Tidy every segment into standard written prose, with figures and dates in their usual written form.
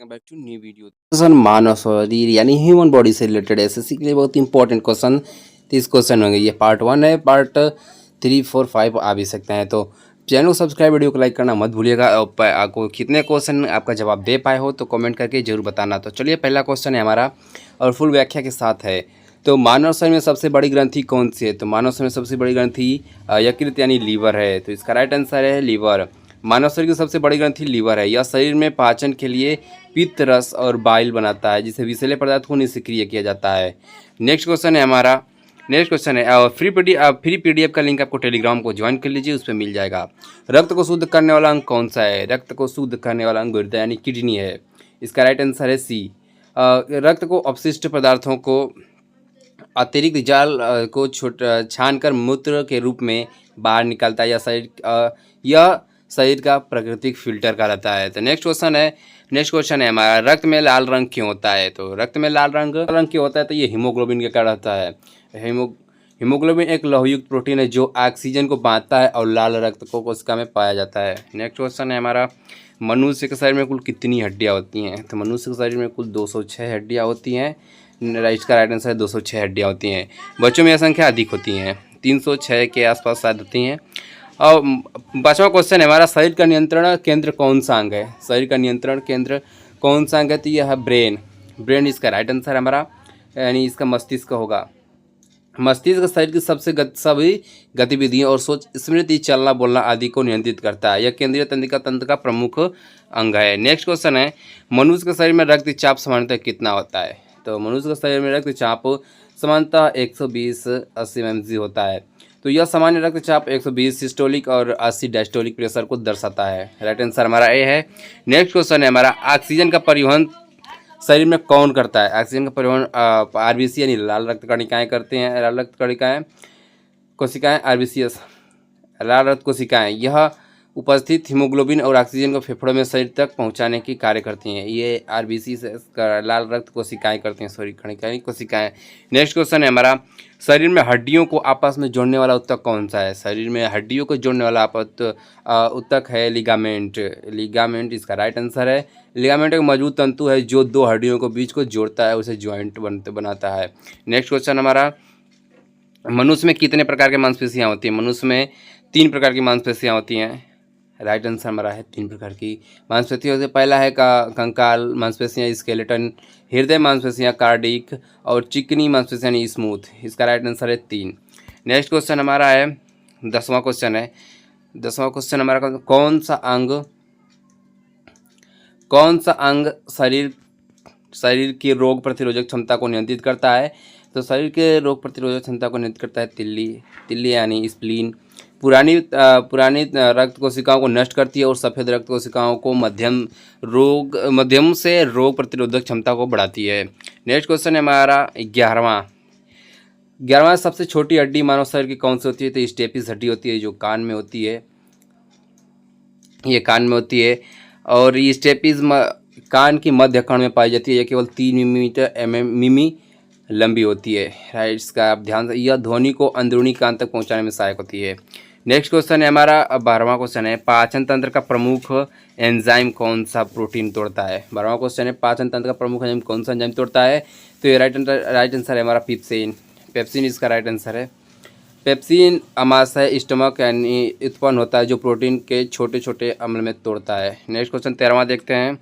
Back to new video. Question मानव शरीर यानी ह्यूमन बॉडी से रिलेटेड एसएससी के लिए बहुत इंपॉर्टेंट क्वेश्चन 30 क्वेश्चन होंगे। ये पार्ट 1 है, पार्ट 3, 4, 5 आ भी सकते हैं। तो चैनल को सब्सक्राइब, वीडियो को लाइक करना मत भूलिएगा। और आपको कितने क्वेश्चन आपका जवाब दे पाए हो तो कमेंट करके जरूर बताना। तो चलिए, पहला क्वेश्चन है हमारा और फुल व्याख्या के साथ है। तो मानव शरीर में सबसे बड़ी ग्रंथि कौन सी है? तो मानव शरीर में सबसे बड़ी ग्रंथि यकृत यानी लीवर है। तो इसका राइट आंसर है लीवर। मानव शरीर की सबसे बड़ी ग्रंथि लीवर है। यह शरीर में पाचन के लिए पित्त रस और बाइल बनाता है, जिससे विषैले पदार्थ को निष्क्रिय किया जाता है। नेक्स्ट क्वेश्चन है हमारा। नेक्स्ट क्वेश्चन है फ्री पीडीएफ का लिंक आपको टेलीग्राम को ज्वाइन कर लीजिए, उस पर मिल जाएगा। रक्त को शुद्ध करने वाला अंग कौन सा है? रक्त को शुद्ध करने वाला अंग हृदय यानी किडनी है। इसका राइट आंसर है सी। रक्त को अपशिष्ट पदार्थों को अतिरिक्त जाल को छान कर मूत्र के रूप में बाहर निकलता है। यह शरीर का प्राकृतिक फिल्टर का रहता है। तो नेक्स्ट क्वेश्चन है हमारा, रक्त में लाल रंग क्यों होता है? तो रक्त में लाल रंग क्यों होता है? तो ये हीमोग्लोबिन के कारण रहता है। हीमोग्लोबिन एक लौहयुक्त प्रोटीन है जो ऑक्सीजन को बांधता है और लाल रक्त को कोशिका में पाया जाता है। नेक्स्ट क्वेश्चन है हमारा, मनुष्य के शरीर में कुल कितनी हड्डियां होती हैं? तो मनुष्य के शरीर में कुल 206 हड्डियां होती हैं। इसका राइट आंसर है 206 हड्डियां होती हैं। बच्चों में यह संख्या अधिक होती हैं, 306 के आसपास शायद होती हैं। और 5वां क्वेश्चन है हमारा, शरीर का नियंत्रण केंद्र कौन सा अंग है? शरीर का नियंत्रण केंद्र कौन सा अंग है? तो यह है ब्रेन इसका राइट आंसर हमारा, यानी इसका मस्तिष्क होगा। मस्तिष्क शरीर की सभी गतिविधियों और सोच, स्मृति, चलना बोलना आदि को नियंत्रित करता है। यह केंद्रीय तंत्रिका तंत्र का प्रमुख अंग है। नेक्स्ट क्वेश्चन है, मनुष्य के शरीर में रक्तचाप सामान्यतः कितना होता है? तो मनुष्य के शरीर में रक्तचाप सामान्यतः 120/80 mmHg होता है। तो यह सामान्य रक्तचाप 120 सिस्टोलिक और 80 डायस्टोलिक प्रेशर को दर्शाता है। राइट आंसर हमारा ए है। नेक्स्ट क्वेश्चन है हमारा, ऑक्सीजन का परिवहन शरीर में कौन करता है? ऑक्सीजन का परिवहन आरबीसी यानी लाल रक्त कणिकाएं करते हैं। लाल रक्त कणिकाएं कोशिकाएं आरबीसीएस, लाल रक्त कोशिकाएं, यह उपस्थित हीमोग्लोबिन और ऑक्सीजन को फेफड़ों में शरीर तक पहुंचाने की कार्य करती हैं। ये आरबीसी से लाल रक्त कोशिकाएं करती हैं, सॉरी कणिकाएं कोशिकाएं। नेक्स्ट क्वेश्चन है हमारा, शरीर में हड्डियों को आपस में जोड़ने वाला ऊतक कौन सा है? शरीर में हड्डियों को जोड़ने वाला ऊतक है लिगामेंट इसका राइट आंसर है। लिगामेंट एक मजबूत तंतु है जो दो हड्डियों को बीच को जोड़ता है, उसे ज्वाइंट बनाता है। नेक्स्ट क्वेश्चन हमारा, मनुष्य में कितने प्रकार की मांसपेशियां होती हैं? मनुष्य में 3 प्रकार की मांसपेशियां होती हैं। राइट आंसर हमारा है 3 प्रकार की मांसपेशियों से पहला है कंकाल मांसपेशियां, स्केलेटन, हृदय मांसपेशियां, कार्डिक, और चिकनी मांसपेशियां यानी स्मूथ। इसका राइट आंसर है 3। नेक्स्ट क्वेश्चन हमारा है 10वां क्वेश्चन है। 10वां क्वेश्चन हमारा, कौन सा अंग शरीर की रोग प्रतिरोधक क्षमता को नियंत्रित करता है? तो शरीर के रोग प्रतिरोधक क्षमता को नियंत्रित करता है तिल्ली यानी स्प्लीन। पुरानी रक्त कोशिकाओं को नष्ट करती है और सफ़ेद रक्त कोशिकाओं को मध्यम से रोग प्रतिरोधक क्षमता को बढ़ाती है। नेक्स्ट क्वेश्चन है हमारा 11वां सबसे छोटी हड्डी मानव शरीर की कौन सी होती है? तो स्टेपिस हड्डी होती है जो कान में होती है, ये कान में होती है। और ये स्टेपिस कान की मध्य कण में पाई जाती है। यह केवल 3 मिमी लंबी होती है। राइट, इसका आप ध्यान से, यह ध्वनि को अंदरूनी कान तक पहुंचाने में सहायक होती है। नेक्स्ट क्वेश्चन है हमारा 12वां क्वेश्चन है, पाचन तंत्र का प्रमुख एंजाइम कौन सा प्रोटीन तोड़ता है? 12वां क्वेश्चन है, पाचन तंत्र का प्रमुख एंजाइम कौन सा एंजाइम तोड़ता है? तो ये राइट आंसर है हमारा पेप्सिन इसका राइट आंसर है। पेप्सिन अमाशय स्टमक यानी उत्पन्न होता है जो प्रोटीन के छोटे छोटे अम्ल में तोड़ता है। नेक्स्ट क्वेश्चन 13वां देखते हैं।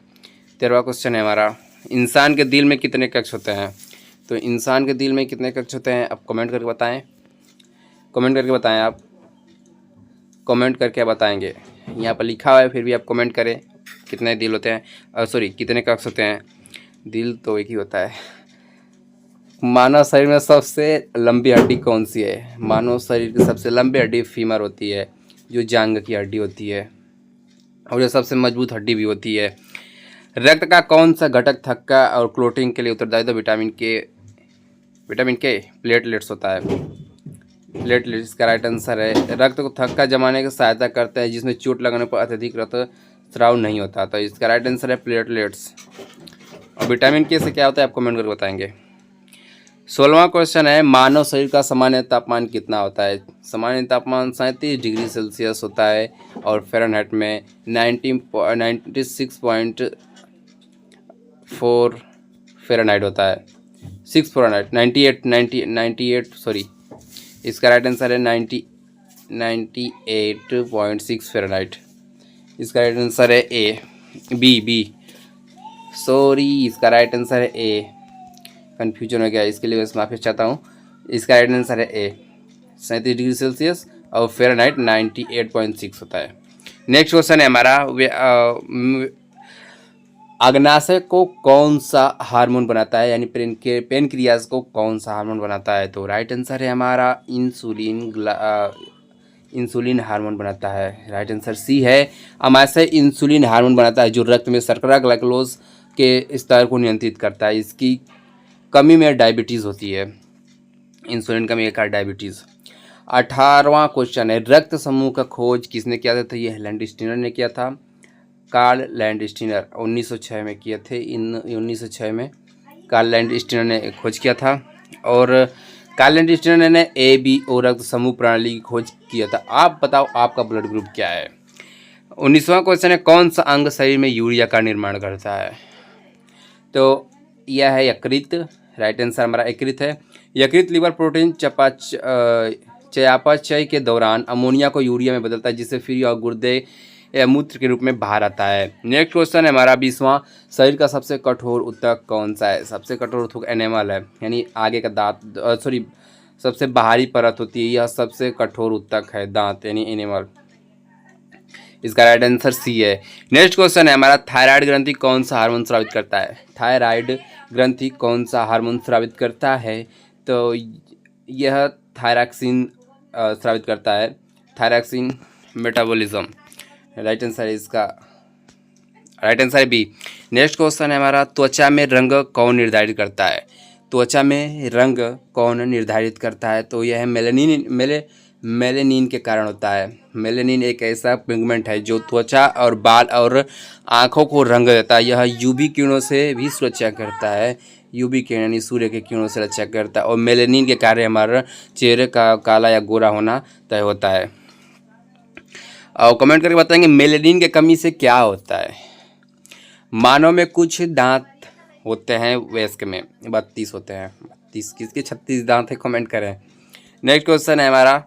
13वां क्वेश्चन है हमारा, इंसान के दिल में कितने कक्ष होते हैं? तो इंसान के दिल में कितने कक्ष होते हैं? आप कमेंट करके बताएं। आप कमेंट करके बताएंगे। यहाँ पर लिखा हुआ है, फिर भी आप कमेंट करें कितने दिल होते हैं, कितने कक्ष होते हैं। दिल तो एक ही होता है। मानव शरीर में सबसे लंबी हड्डी कौन सी है? मानव शरीर की सबसे लंबी हड्डी फीमर होती है, जो जांघ की हड्डी होती है, और ये सबसे मजबूत हड्डी भी होती है। रक्त का कौन सा घटक थक्का और क्लोटिंग के लिए उत्तरदायी? तो विटामिन के प्लेटलेट्स होता है। प्लेटलेट्स का राइट आंसर है। रक्त को थक्का जमाने की सहायता करता है जिसमें चोट लगने पर अत्यधिक रक्तस्राव नहीं होता। तो इसका राइट आंसर है प्लेटलेट्स। और विटामिन के से क्या होता है आप कमेंट करके बताएंगे। 16वां क्वेश्चन है, मानव शरीर का सामान्य तापमान कितना होता है? सामान्य तापमान 37 डिग्री सेल्सियस होता है और फ़ारेनहाइट में 4 फ़ारेनहाइट होता है, 6 फ़ारेनहाइट, 98 सॉरी, इसका राइट आंसर है 98.6 फ़ारेनहाइट। इसका राइट आंसर है ए, बी सॉरी, इसका राइट आंसर है ए, कन्फ्यूजन हो गया, इसके लिए मैं माफ़ी चाहता हूँ। इसका राइट आंसर है ए, 37 डिग्री सेल्सियस और फ़ारेनहाइट 98.6 होता है। नेक्स्ट क्वेश्चन है हमारा, अग्नाशय को कौन सा हार्मोन बनाता है, यानी पेनक्रियाज को कौन सा हार्मोन बनाता है? तो राइट आंसर है हमारा इंसुलिन हार्मोन बनाता है। राइट आंसर सी है, अमाशय इंसुलिन हार्मोन बनाता है जो रक्त में शर्करा ग्लाइकोज के स्तर को नियंत्रित करता है। इसकी कमी में डायबिटीज़ होती है, इंसुलिन कमी के कारण डायबिटीज़। 18वां क्वेश्चन है, रक्त समूह का खोज किसने किया था? तो ये लैंडस्टीनर ने किया था, कार्ल लैंडस्टीनर 1906 में किए थे। 1906 में कार्ल लैंडस्टीनर ने खोज किया था, और कार्ल लैंडस्टीनर ने ABO रक्त समूह प्रणाली की खोज किया था। आप बताओ आपका ब्लड ग्रुप क्या है? 19वां क्वेश्चन है, कौन सा अंग शरीर में यूरिया का निर्माण करता है? तो यह है यकृत। राइट आंसर हमारा यकृत है। यकृत लिवर प्रोटीन चयापचय के दौरान अमोनिया को यूरिया में बदलता है, जिससे फिर और गुर्दे या मूत्र के रूप में बाहर आता है। नेक्स्ट क्वेश्चन है हमारा 20वां, शरीर का सबसे कठोर ऊतक कौन सा है? सबसे कठोर ऊतक एनिमल है, यानी आगे का दांत, सॉरी, सबसे बाहरी परत होती है, यह सबसे कठोर ऊतक है, दांत यानी एनिमल। इसका राइट आंसर सी है। नेक्स्ट क्वेश्चन है हमारा, थायराइड ग्रंथि कौन सा हार्मोन स्रावित करता है? थायराइड ग्रंथि कौन सा हार्मोन स्रावित करता है? तो यह थायरॉक्सिन स्रावित करता है, थायरॉक्सिन मेटाबॉलिज्म। राइट आंसर है इसका, राइट आंसर है बी। नेक्स्ट क्वेश्चन है हमारा, त्वचा में रंग कौन निर्धारित करता है? त्वचा में रंग कौन निर्धारित करता है? तो यह है मेलेनिन के कारण होता है। मेलेनिन एक ऐसा पिगमेंट है जो त्वचा और बाल और आँखों को रंग देता है। यह यूवी किरणों से भी सुरक्षा करता है, यूवी किरण यानी सूर्य के किरणों से रक्षा करता है, और मेलेनिन के कारण हमारा चेहरे का काला या गोरा होना तय होता है। और कमेंट करके बताएंगे मेलेनिन की कमी से क्या होता है। मानव में कुछ दांत होते हैं, वयस्क में 32 होते हैं। 32 किसके 36 दांत है, कमेंट करें। नेक्स्ट क्वेश्चन है हमारा,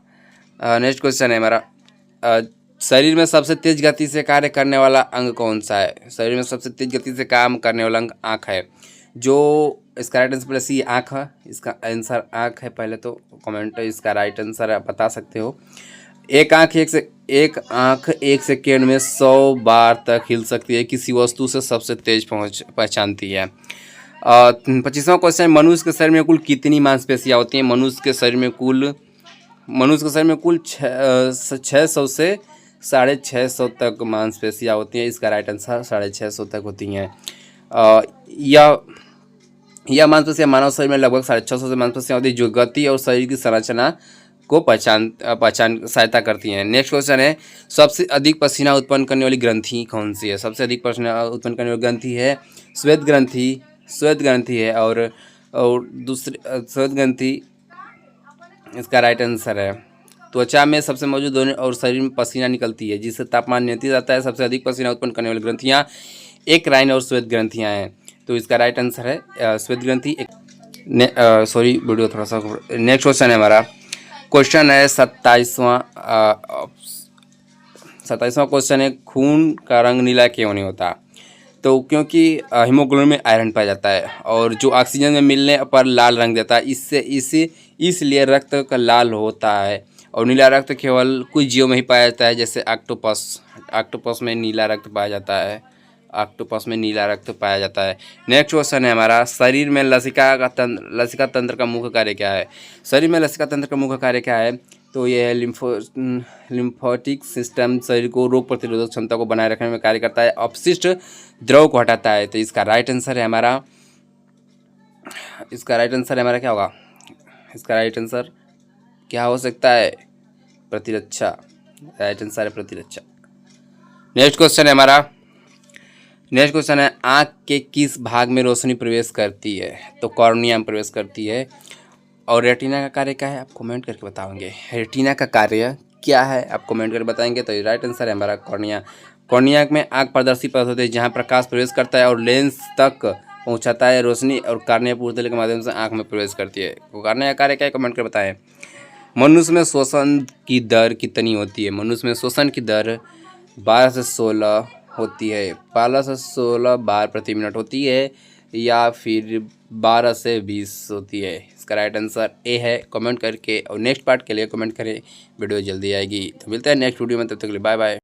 शरीर में सबसे तेज गति से कार्य करने वाला अंग कौन सा है? शरीर में सबसे तेज गति से काम करने वाला अंग आँख है, जो इसका राइट आंसर प्लस सी आँख है। इसका आंसर आँख है। पहले तो कमेंट इसका राइट आंसर आप बता सकते हो। एक आँख एक सेकेंड में 100 बार तक हिल सकती है, किसी वस्तु से सबसे तेज पहचानती है। 25वां क्वेश्चन, मनुष्य के शरीर में कुल कितनी मांसपेशियाँ होती हैं? मनुष्य के शरीर में कुल 600 से 650 तक मांसपेशियाँ होती हैं। इसका राइट आंसर 650 तक होती हैं। यह मांसपेशियाँ मानव शरीर में लगभग 650 से मांसपेशियाँ होती हैं, जो गति और शरीर की संरचना को पहचान सहायता करती हैं। नेक्स्ट क्वेश्चन है, सबसे अधिक पसीना उत्पन्न करने वाली ग्रंथि कौन सी है? सबसे अधिक पसीना उत्पन्न करने वाली ग्रंथि है श्वेत ग्रंथि है, और दूसरी श्वेत ग्रंथि इसका राइट आंसर है। त्वचा में सबसे मौजूद होने और शरीर में पसीना निकलती है, जिससे तापमान नियंत्रित रहता है। सबसे अधिक पसीना उत्पन्न करने वाली ग्रंथियाँ एक्राइन और श्वेत ग्रंथियाँ हैं, तो इसका राइट आंसर है श्वेत ग्रंथि। सॉरी, वीडियो थोड़ा सा। नेक्स्ट क्वेश्चन है हमारा, क्वेश्चन है 27वां क्वेश्चन है, खून का रंग नीला क्यों नहीं होता? तो क्योंकि हीमोग्लोबिन में आयरन पाया जाता है, और जो ऑक्सीजन में मिलने पर लाल रंग देता है, इसलिए रक्त का लाल होता है। और नीला रक्त केवल कुछ जीवों में ही पाया जाता है, जैसे ऑक्टोपस में नीला रक्त पाया जाता है। नेक्स्ट क्वेश्चन है हमारा, शरीर में लसिका तंत्र का मुख्य कार्य क्या है? शरीर में लसिका तंत्र का मुख्य कार्य क्या है? तो यह है लिम्फोटिक सिस्टम शरीर को रोग प्रतिरोधक क्षमता को बनाए रखने में कार्य करता है, अपशिष्ट द्रव को हटाता है। तो इसका राइट आंसर है हमारा क्या होगा? इसका राइट आंसर क्या हो सकता है? प्रतिरक्षा। राइट आंसर है प्रतिरक्षा। नेक्स्ट क्वेश्चन है आँख के किस भाग में रोशनी प्रवेश करती है? तो कॉर्निया में प्रवेश करती है। और रेटिना का कार्य क्या है, आप कमेंट करके बताओगे। रेटिना का कार्य क्या है, आप कमेंट करके बताएंगे। तो राइट आंसर है हमारा कॉर्निया में आँख पारदर्शी परत होती है, जहाँ प्रकाश प्रवेश करता है और लेंस तक पहुंचाता है रोशनी और कार्निया पुतले के माध्यम से आंख में प्रवेश करती है। वो कार्निया का कार्य क्या है, कमेंट कर बताएं। मनुष्य में श्वसन की दर कितनी होती है? मनुष्य में श्वसन की दर 12 से 16 होती है। 12 से 16 बार प्रति मिनट होती है या फिर 12 से 20 होती है? इसका राइट आंसर ए है। कमेंट करके और नेक्स्ट पार्ट के लिए कमेंट करें, वीडियो जल्दी आएगी। तो मिलते हैं नेक्स्ट वीडियो में, तब तक के लिए बाय बाय।